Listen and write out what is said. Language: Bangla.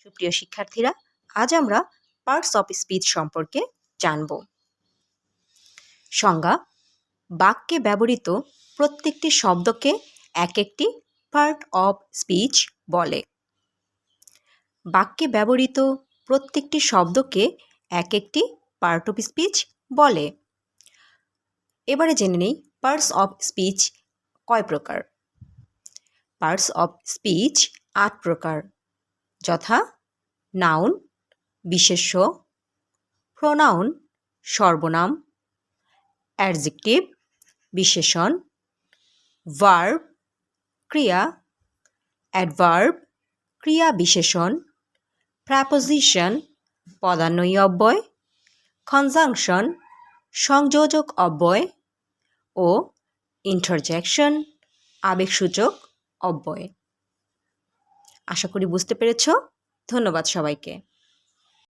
সুপ্রিয় শিক্ষার্থীরা, আজ আমরা পার্টস অফ স্পিচ সম্পর্কে জানব। সংজ্ঞা: বাক্যে ব্যবহৃত প্রত্যেকটি শব্দকে এক একটি পার্ট অফ স্পিচ বলে। বাক্যে ব্যবহৃত প্রত্যেকটি শব্দকে এক একটি পার্ট অফ স্পিচ বলে। এবারে জেনে নেই পার্টস অফ স্পিচ কয় প্রকার। পার্টস অফ স্পিচ 8 প্রকার, যথা নাউন বিশেষ্য, প্রোনাউন সর্বনাম, অ্যাডজেক্টিভ বিশেষণ, ভার্ব ক্রিয়া, অ্যাডভার্ব ক্রিয়া বিশেষণ, প্রেপোজিশন পদান্বয়ী অব্যয়, কনজাংশন সংযোজক অব্যয় ও ইন্টারজেকশন আবেগসূচক অব্যয়। আশা করি বুঝতে পেরেছ। ধন্যবাদ সবাইকে।